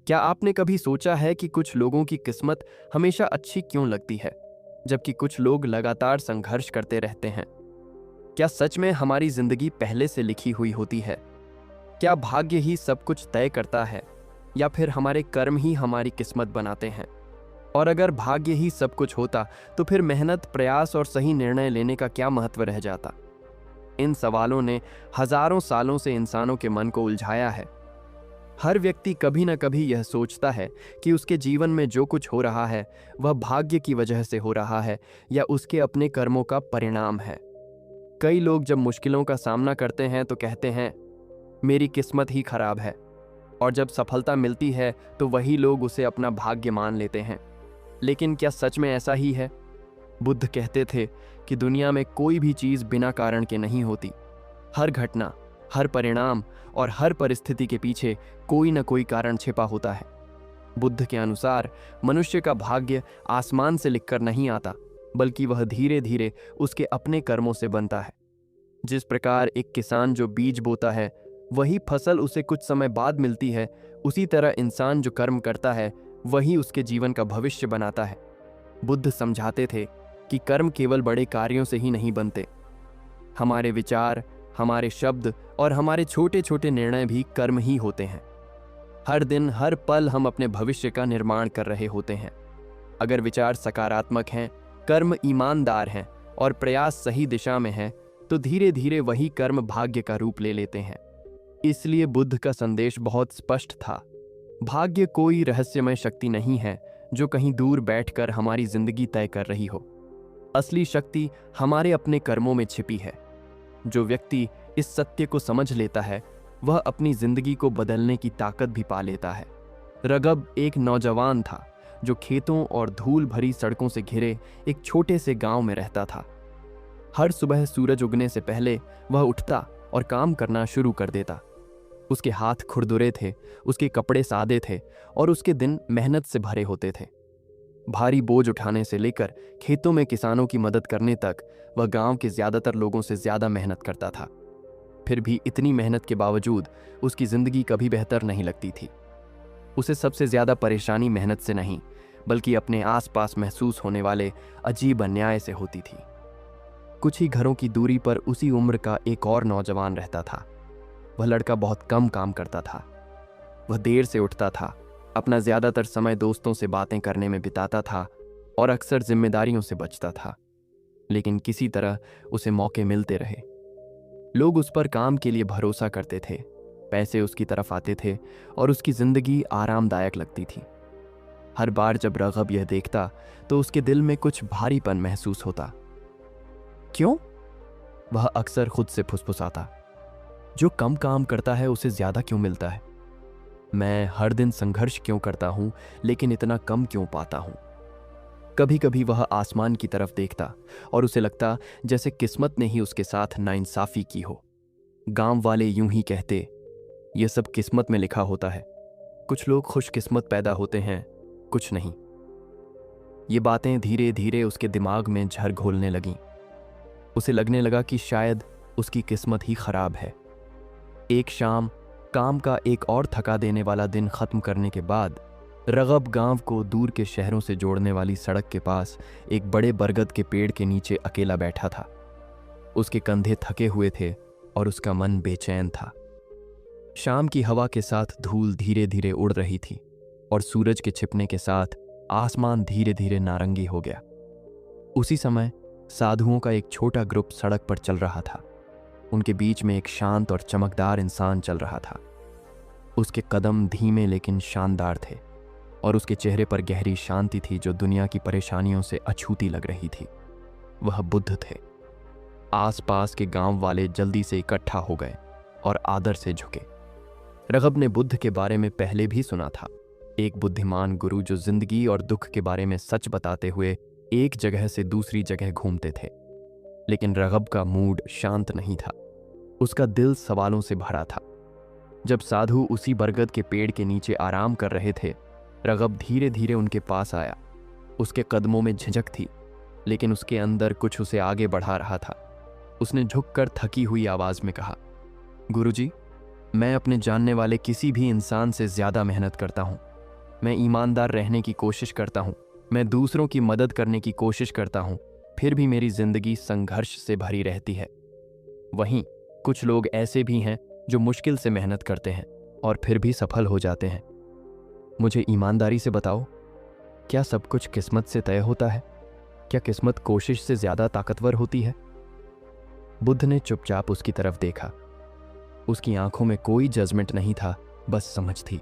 क्या आपने कभी सोचा है कि कुछ लोगों की किस्मत हमेशा अच्छी क्यों लगती है, जबकि कुछ लोग लगातार संघर्ष करते रहते हैं? क्या सच में हमारी जिंदगी पहले से लिखी हुई होती है? क्या भाग्य ही सब कुछ तय करता है, या फिर हमारे कर्म ही हमारी किस्मत बनाते हैं? और अगर भाग्य ही सब कुछ होता, तो फिर मेहनत, प्रयास और सही निर्णय लेने का क्या महत्व रह जाता? इन सवालों ने हजारों सालों से इंसानों के मन को उलझाया है। हर व्यक्ति कभी न कभी यह सोचता है कि उसके जीवन में जो कुछ हो रहा है वह भाग्य की वजह से हो रहा है या उसके अपने कर्मों का परिणाम है। कई लोग जब मुश्किलों का सामना करते हैं तो कहते हैं, मेरी किस्मत ही खराब है। और जब सफलता मिलती है तो वही लोग उसे अपना भाग्य मान लेते हैं। लेकिन क्या सच में ऐसा ही है? बुद्ध कहते थे कि दुनिया में कोई भी चीज़ बिना कारण के नहीं होती। हर घटना, हर परिणाम और हर परिस्थिति के पीछे कोई न कोई कारण छिपा होता है। बुद्ध के अनुसार मनुष्य का भाग्य आसमान से लिखकर नहीं आता, बल्कि वह धीरे धीरे उसके अपने कर्मों से बनता है। जिस प्रकार एक किसान जो बीज बोता है वही फसल उसे कुछ समय बाद मिलती है, उसी तरह इंसान जो कर्म करता है वही उसके जीवन का भविष्य बनाता है। बुद्ध समझाते थे कि कर्म केवल बड़े कार्यों से ही नहीं बनते। हमारे विचार, हमारे शब्द और हमारे छोटे छोटे निर्णय भी कर्म ही होते हैं। हर दिन, हर पल हम अपने भविष्य का निर्माण कर रहे होते हैं। अगर विचार सकारात्मक हैं, कर्म ईमानदार हैं और प्रयास सही दिशा में है, तो धीरे धीरे वही कर्म भाग्य का रूप ले लेते हैं। इसलिए बुद्ध का संदेश बहुत स्पष्ट था। भाग्य कोई रहस्यमय शक्ति नहीं है जो कहीं दूर बैठकर हमारी जिंदगी तय कर रही हो। असली शक्ति हमारे अपने कर्मों में छिपी है। जो व्यक्ति इस सत्य को समझ लेता है वह अपनी जिंदगी को बदलने की ताकत भी पा लेता है। रगब एक नौजवान था जो खेतों और धूल भरी सड़कों से घिरे एक छोटे से गांव में रहता था। हर सुबह सूरज उगने से पहले वह उठता और काम करना शुरू कर देता। उसके हाथ खुरदुरे थे, उसके कपड़े सादे थे और उसके दिन मेहनत से भरे होते थे। भारी बोझ उठाने से लेकर खेतों में किसानों की मदद करने तक वह गांव के ज्यादातर लोगों से ज्यादा मेहनत करता था। फिर भी इतनी मेहनत के बावजूद उसकी जिंदगी कभी बेहतर नहीं लगती थी। उसे सबसे ज्यादा परेशानी मेहनत से नहीं, बल्कि अपने आसपास महसूस होने वाले अजीब अन्याय से होती थी। कुछ ही घरों की दूरी पर उसी उम्र का एक और नौजवान रहता था। वह लड़का बहुत कम काम करता था। वह देर से उठता था, अपना ज्यादातर समय दोस्तों से बातें करने में बिताता था और अक्सर जिम्मेदारियों से बचता था। लेकिन किसी तरह उसे मौके मिलते रहे। लोग उस पर काम के लिए भरोसा करते थे, पैसे उसकी तरफ आते थे और उसकी जिंदगी आरामदायक लगती थी। हर बार जब रगब यह देखता तो उसके दिल में कुछ भारीपन महसूस होता। क्यों? वह अक्सर खुद से फुसफुसाता। जो कम काम करता है उसे ज्यादा क्यों मिलता है? मैं हर दिन संघर्ष क्यों करता हूं लेकिन इतना कम क्यों पाता हूं? कभी कभी वह आसमान की तरफ देखता और उसे लगता जैसे किस्मत ने ही उसके साथ नाइंसाफी की हो। गांव वाले यूं ही कहते, यह सब किस्मत में लिखा होता है। कुछ लोग खुशकिस्मत पैदा होते हैं, कुछ नहीं। ये बातें धीरे धीरे उसके दिमाग में झर घोलने लगीं। उसे लगने लगा कि शायद उसकी किस्मत ही खराब है। एक शाम काम का एक और थका देने वाला दिन खत्म करने के बाद रगब गांव को दूर के शहरों से जोड़ने वाली सड़क के पास एक बड़े बरगद के पेड़ के नीचे अकेला बैठा था। उसके कंधे थके हुए थे और उसका मन बेचैन था। शाम की हवा के साथ धूल धीरे धीरे उड़ रही थी और सूरज के छिपने के साथ आसमान धीरे धीरे नारंगी हो गया। उसी समय साधुओं का एक छोटा ग्रुप सड़क पर चल रहा था। उनके बीच में एक शांत और चमकदार इंसान चल रहा था। उसके कदम धीमे लेकिन शानदार थे और उसके चेहरे पर गहरी शांति थी जो दुनिया की परेशानियों से अछूती लग रही थी। वह बुद्ध थे। आसपास के गांव वाले जल्दी से इकट्ठा हो गए और आदर से झुके। रगब ने बुद्ध के बारे में पहले भी सुना था, एक बुद्धिमान गुरु जो जिंदगी और दुख के बारे में सच बताते हुए एक जगह से दूसरी जगह घूमते थे। लेकिन रगब का मूड शांत नहीं था। उसका दिल सवालों से भरा था। जब साधु उसी बरगद के पेड़ के नीचे आराम कर रहे थे, रगब धीरे धीरे उनके पास आया। उसके कदमों में झिझक थी, लेकिन उसके अंदर कुछ उसे आगे बढ़ा रहा था। उसने झुककर थकी हुई आवाज में कहा, गुरुजी, मैं अपने जानने वाले किसी भी इंसान से ज्यादा मेहनत करता हूं, मैं ईमानदार रहने की कोशिश करता हूँ, मैं दूसरों की मदद करने की कोशिश करता हूँ, फिर भी मेरी जिंदगी संघर्ष से भरी रहती है। वहीं कुछ लोग ऐसे भी हैं जो मुश्किल से मेहनत करते हैं और फिर भी सफल हो जाते हैं। मुझे ईमानदारी से बताओ, क्या सब कुछ किस्मत से तय होता है? क्या किस्मत कोशिश से ज्यादा ताकतवर होती है? बुद्ध ने चुपचाप उसकी तरफ देखा। उसकी आंखों में कोई जजमेंट नहीं था, बस समझ थी।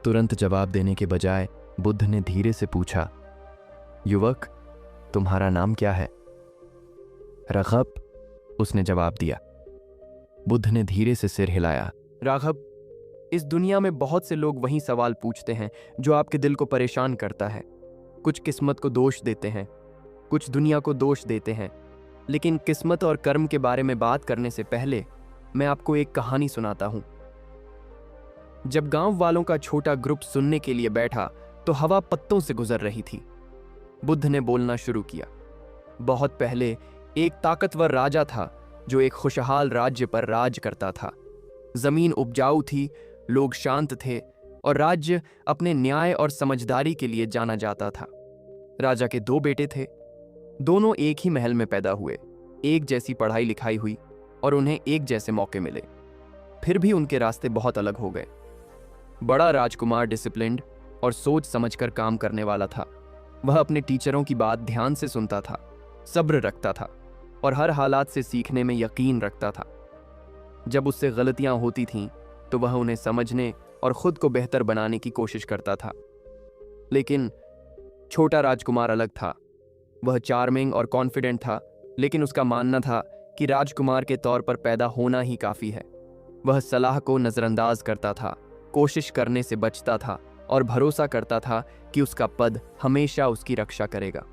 तुरंत जवाब देने के बजाय बुद्ध ने धीरे से पूछा, युवक, तुम्हारा नाम क्या है? राघव, उसने जवाब दिया। बुद्ध ने धीरे से सिर हिलाया। राघव, इस दुनिया में बहुत से लोग वही सवाल पूछते हैं जो आपके दिल को परेशान करता है। कुछ किस्मत को दोष देते हैं, कुछ दुनिया को दोष देते हैं, लेकिन किस्मत और कर्म के बारे में बात करने से पहले मैं आपको एक कहानी सुनाता हूं। जब गांव वालों का छोटा ग्रुप सुनने के लिए बैठा तो हवा पत्तों से गुजर रही थी। बुद्ध ने बोलना शुरू किया। बहुत पहले एक ताकतवर राजा था जो एक खुशहाल राज्य पर राज करता था। जमीन उपजाऊ थी, लोग शांत थे और राज्य अपने न्याय और समझदारी के लिए जाना जाता था। राजा के 2 बेटे थे। दोनों एक ही महल में पैदा हुए, एक जैसी पढ़ाई लिखाई हुई और उन्हें एक जैसे मौके मिले। फिर भी उनके रास्ते बहुत अलग हो गए। बड़ा राजकुमार डिसिप्लिन्ड और सोच समझकर काम करने वाला था। वह अपने टीचरों की बात ध्यान से सुनता था, सब्र रखता था और हर हालात से सीखने में यकीन रखता था। जब उससे गलतियां होती थीं तो वह उन्हें समझने और खुद को बेहतर बनाने की कोशिश करता था। लेकिन छोटा राजकुमार अलग था। वह चार्मिंग और कॉन्फिडेंट था, लेकिन उसका मानना था कि राजकुमार के तौर पर पैदा होना ही काफी है। वह सलाह को नजरअंदाज करता था, कोशिश करने से बचता था और भरोसा करता था कि उसका पद हमेशा उसकी रक्षा करेगा।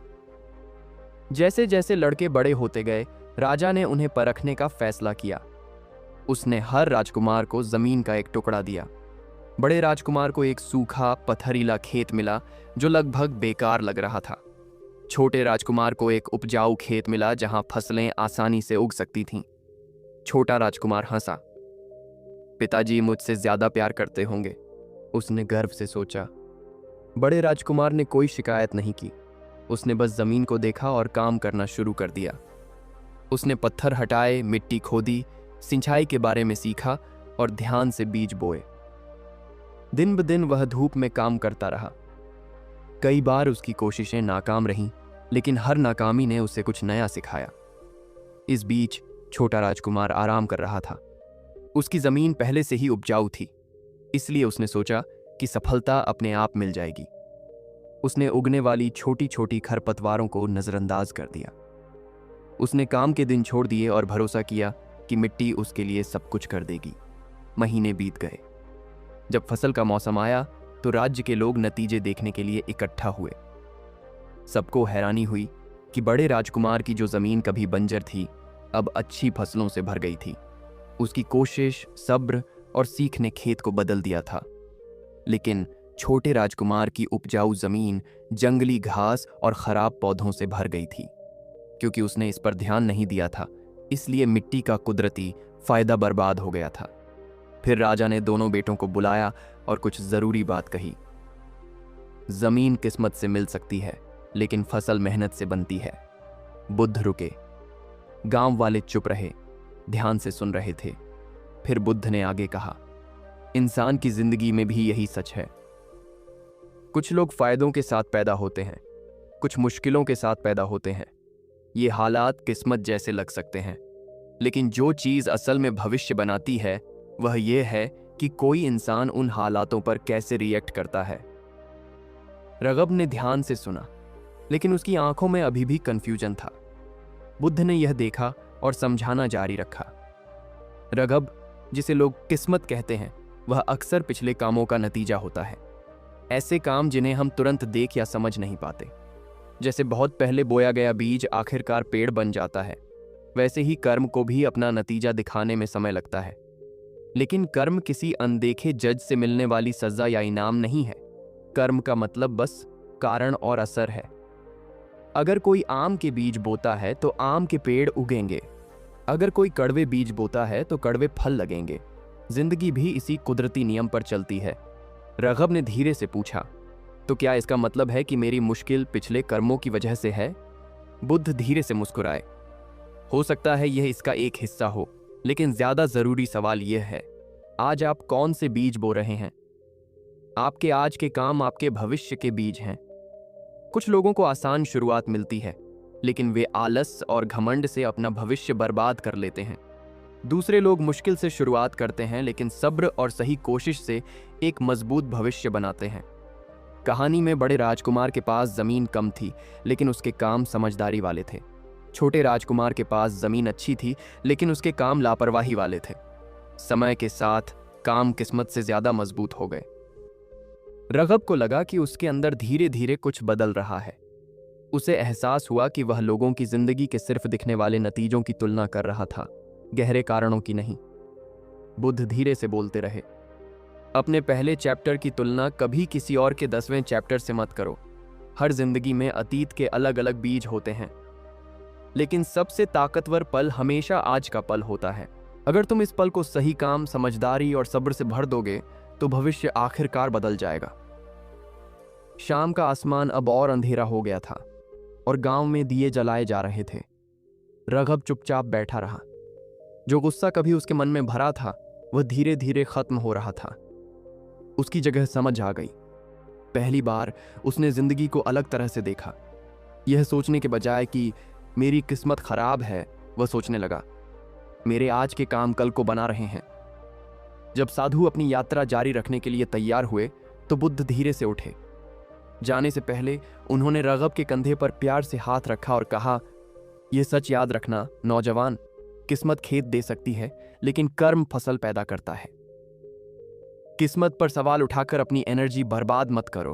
जैसे जैसे लड़के बड़े होते गए, राजा ने उन्हें परखने का फैसला किया। उसने हर राजकुमार को जमीन का एक टुकड़ा दिया। बड़े राजकुमार को एक सूखा पथरीला खेत मिला जो लगभग बेकार लग रहा था। छोटे राजकुमार को एक उपजाऊ खेत मिला जहां फसलें आसानी से उग सकती थीं। छोटा राजकुमार हंसा। पिताजी मुझसे ज्यादा प्यार करते होंगे, उसने गर्व से सोचा। बड़े राजकुमार ने कोई शिकायत नहीं की। उसने बस जमीन को देखा और काम करना शुरू कर दिया। उसने पत्थर हटाए, मिट्टी खोदी, सिंचाई के बारे में सीखा और ध्यान से बीज बोए। दिन ब दिन वह धूप में काम करता रहा। कई बार उसकी कोशिशें नाकाम रहीं, लेकिन हर नाकामी ने उसे कुछ नया सिखाया। इस बीच छोटा राजकुमार आराम कर रहा था। उसकी जमीन पहले से ही उपजाऊ थी, इसलिए उसने सोचा कि सफलता अपने आप मिल जाएगी। उसने उगने वाली छोटी छोटी खरपतवारों को नजरअंदाज कर दिया। उसने काम के दिन छोड़ दिए और भरोसा किया कि मिट्टी उसके लिए सब कुछ कर देगी। महीने बीत गए। जब फसल का मौसम आया तो राज्य के लोग नतीजे देखने के लिए इकट्ठा हुए। सबको हैरानी हुई कि बड़े राजकुमार की जो जमीन कभी बंजर थी, अब अच्छी फसलों से भर गई थी। उसकी कोशिश, सब्र और सीख ने खेत को बदल दिया था। लेकिन छोटे राजकुमार की उपजाऊ जमीन जंगली घास और खराब पौधों से भर गई थी। क्योंकि उसने इस पर ध्यान नहीं दिया था, इसलिए मिट्टी का कुदरती फायदा बर्बाद हो गया था। फिर राजा ने दोनों बेटों को बुलाया और कुछ जरूरी बात कही। जमीन किस्मत से मिल सकती है, लेकिन फसल मेहनत से बनती है। बुद्ध रुके। गांव वाले चुप रहे, ध्यान से सुन रहे थे। फिर बुद्ध ने आगे कहा, इंसान की जिंदगी में भी यही सच है। कुछ लोग फायदों के साथ पैदा होते हैं, कुछ मुश्किलों के साथ पैदा होते हैं। ये हालात किस्मत जैसे लग सकते हैं, लेकिन जो चीज असल में भविष्य बनाती है वह यह है कि कोई इंसान उन हालातों पर कैसे रिएक्ट करता है। रगब ने ध्यान से सुना, लेकिन उसकी आंखों में अभी भी कंफ्यूजन था। बुद्ध ने यह देखा और समझाना जारी रखा। रगब, जिसे लोग किस्मत कहते हैं, वह अक्सर पिछले कामों का नतीजा होता है। ऐसे काम जिन्हें हम तुरंत देख या समझ नहीं पाते। जैसे बहुत पहले बोया गया बीज आखिरकार पेड़ बन जाता है, वैसे ही कर्म को भी अपना नतीजा दिखाने में समय लगता है। लेकिन कर्म किसी अनदेखे जज से मिलने वाली सजा या इनाम नहीं है। कर्म का मतलब बस कारण और असर है। अगर कोई आम के बीज बोता है तो आम के पेड़ उगेंगे। अगर कोई कड़वे बीज बोता है तो कड़वे फल लगेंगे। जिंदगी भी इसी कुदरती नियम पर चलती है। रग़ब ने धीरे से पूछा, तो क्या इसका मतलब है कि मेरी मुश्किल पिछले कर्मों की वजह से है? बुद्ध धीरे से मुस्कुराए। हो सकता है यह इसका एक हिस्सा हो, लेकिन ज्यादा जरूरी सवाल यह है, आज आप कौन से बीज बो रहे हैं? आपके आज के काम आपके भविष्य के बीज हैं। कुछ लोगों को आसान शुरुआत मिलती है, लेकिन वे आलस और घमंड से अपना भविष्य बर्बाद कर लेते हैं। दूसरे लोग मुश्किल से शुरुआत करते हैं, लेकिन सब्र और सही कोशिश से एक मजबूत भविष्य बनाते हैं। कहानी में बड़े राजकुमार के पास जमीन कम थी, लेकिन उसके काम समझदारी वाले थे। छोटे राजकुमार के पास जमीन अच्छी थी, लेकिन उसके काम लापरवाही वाले थे। समय के साथ काम किस्मत से ज्यादा मजबूत हो गए। रग़ब को लगा कि उसके अंदर धीरे धीरे कुछ बदल रहा है। उसे एहसास हुआ कि वह लोगों की जिंदगी के सिर्फ दिखने वाले नतीजों की तुलना कर रहा था, गहरे कारणों की नहीं। बुद्ध धीरे से बोलते रहे, अपने पहले चैप्टर की तुलना कभी किसी और के 10वें चैप्टर से मत करो। हर जिंदगी में अतीत के अलग अलग बीज होते हैं, लेकिन सबसे ताकतवर पल हमेशा आज का पल होता है। अगर तुम इस पल को सही काम, समझदारी और सब्र से भर दोगे, तो भविष्य आखिरकार बदल जाएगा। शाम का आसमान अब और अंधेरा हो गया था और गांव में दिए जलाए जा रहे थे। रग़ब चुपचाप बैठा रहा। जो गुस्सा कभी उसके मन में भरा था, वह धीरे धीरे खत्म हो रहा था। उसकी जगह समझ आ गई। पहली बार उसने जिंदगी को अलग तरह से देखा। यह सोचने के बजाय कि मेरी किस्मत खराब है, वह सोचने लगा, मेरे आज के काम कल को बना रहे हैं। जब साधु अपनी यात्रा जारी रखने के लिए तैयार हुए, तो बुद्ध धीरे से उठे। जाने से पहले उन्होंने रग़ब के कंधे पर प्यार से हाथ रखा और कहा, यह सच याद रखना नौजवान, किस्मत खेत दे सकती है, लेकिन कर्म फसल पैदा करता है। किस्मत पर सवाल उठाकर अपनी एनर्जी बर्बाद मत करो।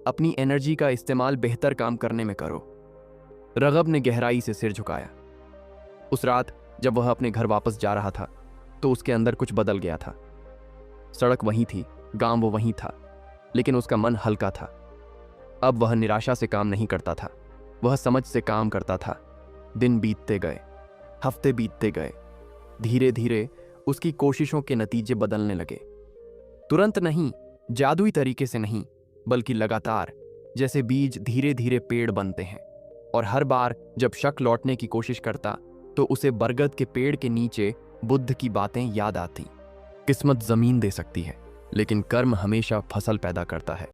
अपनी एनर्जी का इस्तेमाल बेहतर काम करने में करो। रग़ब ने गहराई से सिर झुकाया। उस रात जब वह अपने घर वापस जा रहा था, तो उसके अंदर कुछ बदल गया था। सड़क वहीं थी, गांव वो वहीं था, लेकिन उसका मन हल्का था। अब वह निराशा से काम नहीं करता था, वह समझ से काम करता था। दिन बीतते गए, हफ्ते बीतते गए। धीरे धीरे उसकी कोशिशों के नतीजे बदलने लगे। तुरंत नहीं, जादुई तरीके से नहीं, बल्कि लगातार, जैसे बीज धीरे धीरे पेड़ बनते हैं। और हर बार जब शक लौटने की कोशिश करता, तो उसे बरगद के पेड़ के नीचे बुद्ध की बातें याद आती। किस्मत जमीन दे सकती है, लेकिन कर्म हमेशा फसल पैदा करता है।